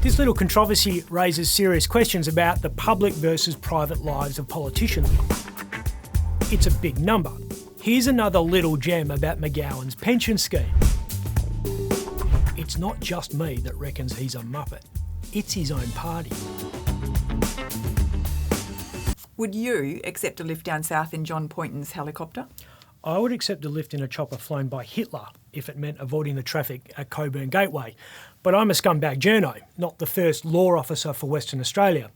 This little controversy raises serious questions about the public versus private lives of politicians. It's a big number. Here's another little gem about McGowan's pension scheme. It's not just me that reckons he's a muppet. It's his own party. Would you accept a lift down south in John Poynten's helicopter? I would accept a lift in a chopper flown by Hitler if it meant avoiding the traffic at Coburn Gateway. But I'm a scumbag journo, not the first law officer for Western Australia.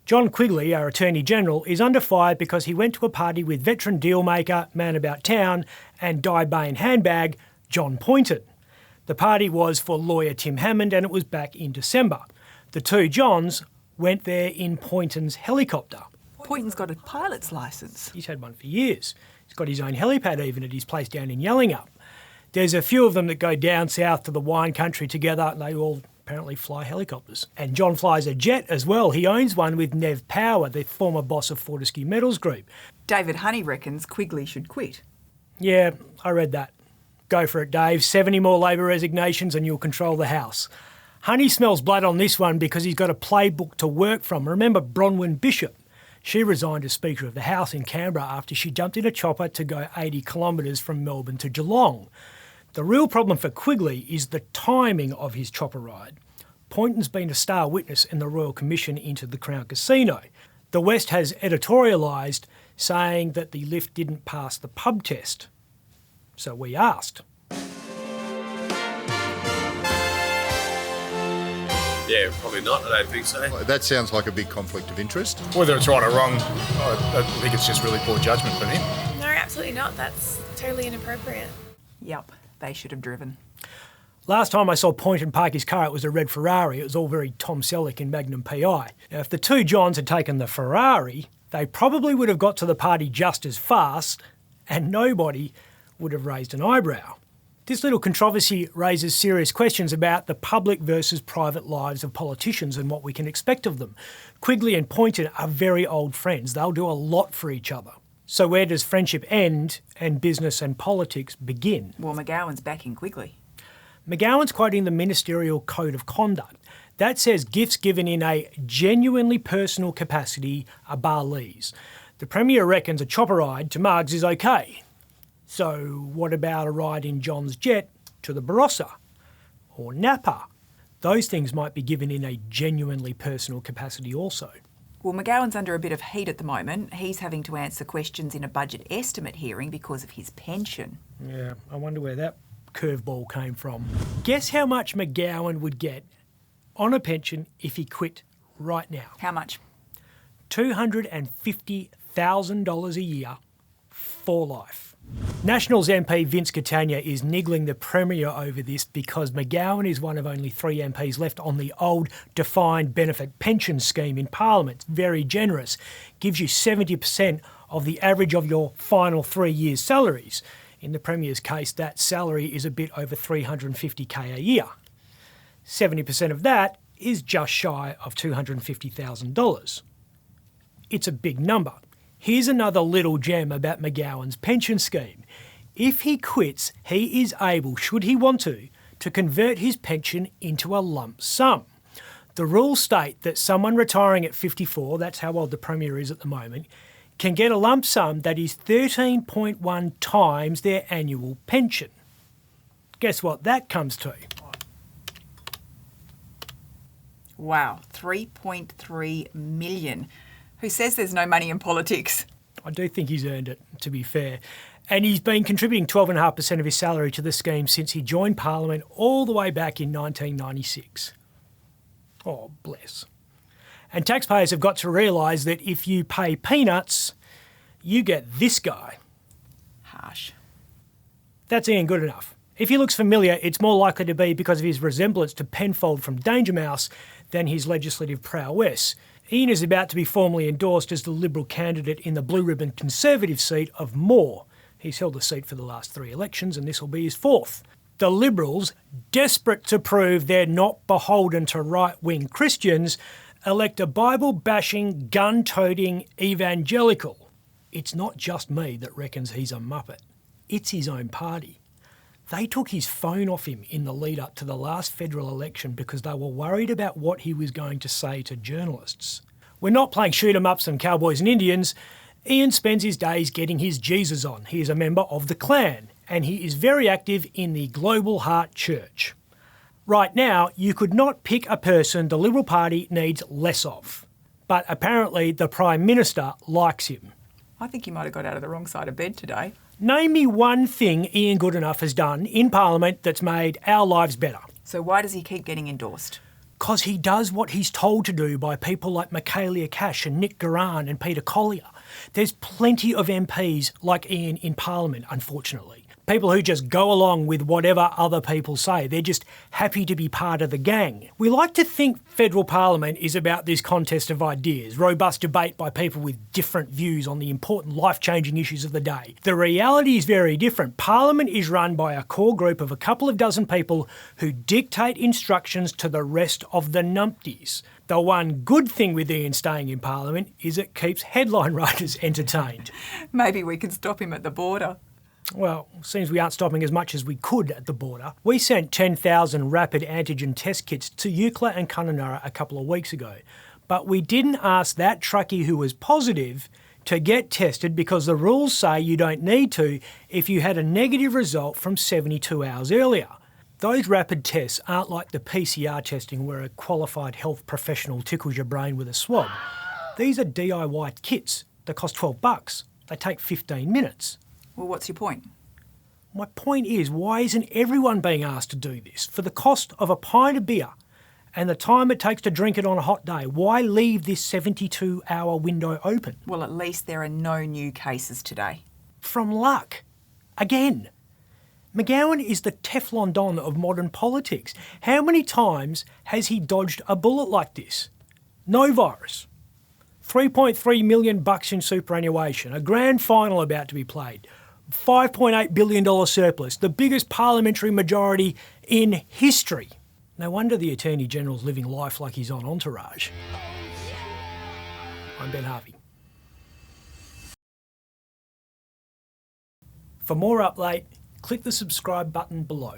John Quigley, our Attorney General, is under fire because he went to a party with veteran dealmaker, man about town, and die-bane handbag, John Poynten. The party was for lawyer Tim Hammond and it was back in December. The two Johns went there in Poynton's helicopter. Poynten's got a pilot's licence. He's had one for years. He's got his own helipad even at his place down in Yallingup. There's a few of them that go down south to the wine country together and they all apparently fly helicopters. And John flies a jet as well. He owns one with Nev Power, the former boss of Fortescue Metals Group. David Honey reckons Quigley should quit. Yeah, I read that. Go for it, Dave. 70 more Labor resignations and you'll control the House. Honey smells blood on this one because he's got a playbook to work from. Remember Bronwyn Bishop? She resigned as Speaker of the House in Canberra after she jumped in a chopper to go 80 kilometres from Melbourne to Geelong. The real problem for Quigley is the timing of his chopper ride. Poynton's been a star witness in the Royal Commission into the Crown Casino. The West has editorialised saying that the lift didn't pass the pub test. So we asked. Yeah, probably not. I don't think so. That sounds like a big conflict of interest. Whether it's right or wrong, I think it's just really poor judgment from him. No, absolutely not. That's totally inappropriate. Yup, they should have driven. Last time I saw Poynton park his car, it was a red Ferrari. It was all very Tom Selleck in Magnum PI. Now, if the two Johns had taken the Ferrari, they probably would have got to the party just as fast and nobody would have raised an eyebrow. This little controversy raises serious questions about the public versus private lives of politicians and what we can expect of them. Quigley and Poynten are very old friends. They'll do a lot for each other. So where does friendship end and business and politics begin? Well, McGowan's backing Quigley. McGowan's quoting the Ministerial Code of Conduct. That says gifts given in a genuinely personal capacity are barlees. The Premier reckons a chopper ride to Margs is okay. So what about a ride in John's jet to the Barossa or Napa? Those things might be given in a genuinely personal capacity also. Well, McGowan's under a bit of heat at the moment. He's having to answer questions in a budget estimate hearing because of his pension. Yeah, I wonder where that curveball came from. Guess how much McGowan would get on a pension if he quit right now? How much? $250,000 a year for life. Nationals MP Vince Catania is niggling the Premier over this because McGowan is one of only 3 MPs left on the old defined benefit pension scheme in Parliament. It's very generous. Gives you 70% of the average of your final 3 years' salaries. In the Premier's case, that salary is a bit over $350K a year. 70% of that is just shy of $250,000. It's a big number. Here's another little gem about McGowan's pension scheme. If he quits, he is able, should he want to convert his pension into a lump sum. The rules state that someone retiring at 54, that's how old the Premier is at the moment, can get a lump sum that is 13.1 times their annual pension. Guess what that comes to? Wow, 3.3 million. Who says there's no money in politics? I do think he's earned it, to be fair. And he's been contributing 12.5% of his salary to the scheme since he joined Parliament all the way back in 1996. Oh, bless. And taxpayers have got to realise that if you pay peanuts, you get this guy. Harsh. That's Ian Goodenough. If he looks familiar, it's more likely to be because of his resemblance to Penfold from Danger Mouse than his legislative prowess. Ian is about to be formally endorsed as the Liberal candidate in the blue ribbon Conservative seat of Moore. He's held the seat for the last 3 elections and this will be his 4th. The Liberals, desperate to prove they're not beholden to right-wing Christians, elect a Bible-bashing, gun-toting evangelical. It's not just me that reckons he's a muppet. It's his own party. They took his phone off him in the lead up to the last federal election because they were worried about what he was going to say to journalists. We're not playing shoot 'em ups and cowboys and Indians. Ian spends his days getting his Jesus on. He is a member of the Klan, and he is very active in the Global Heart Church. Right now, you could not pick a person the Liberal Party needs less of. But apparently the Prime Minister likes him. I think you might have got out of the wrong side of bed today. Name me one thing Ian Goodenough has done in Parliament that's made our lives better. So why does he keep getting endorsed? Because he does what he's told to do by people like Michaelia Cash and Nick Garan and Peter Collier. There's plenty of MPs like Ian in Parliament, unfortunately. People who just go along with whatever other people say. They're just happy to be part of the gang. We like to think federal Parliament is about this contest of ideas, robust debate by people with different views on the important life-changing issues of the day. The reality is very different. Parliament is run by a core group of a couple of dozen people who dictate instructions to the rest of the numpties. The one good thing with Ian staying in Parliament is it keeps headline writers entertained. Maybe we can stop him at the border. Well, seems we aren't stopping as much as we could at the border. We sent 10,000 rapid antigen test kits to Eucla and Kununurra a couple of weeks ago, but we didn't ask that truckie who was positive to get tested because the rules say you don't need to if you had a negative result from 72 hours earlier. Those rapid tests aren't like the PCR testing where a qualified health professional tickles your brain with a swab. These are DIY kits that cost $12. They take 15 minutes. Well, what's your point? My point is, why isn't everyone being asked to do this? For the cost of a pint of beer and the time it takes to drink it on a hot day, why leave this 72-hour window open? Well, at least there are no new cases today. From luck. Again. McGowan is the Teflon Don of modern politics. How many times has he dodged a bullet like this? No virus. $3.3 million in superannuation. A grand final about to be played. $5.8 billion surplus. The biggest parliamentary majority in history. No wonder the Attorney General's living life like he's on Entourage. I'm Ben Harvey. For more update, click the subscribe button below.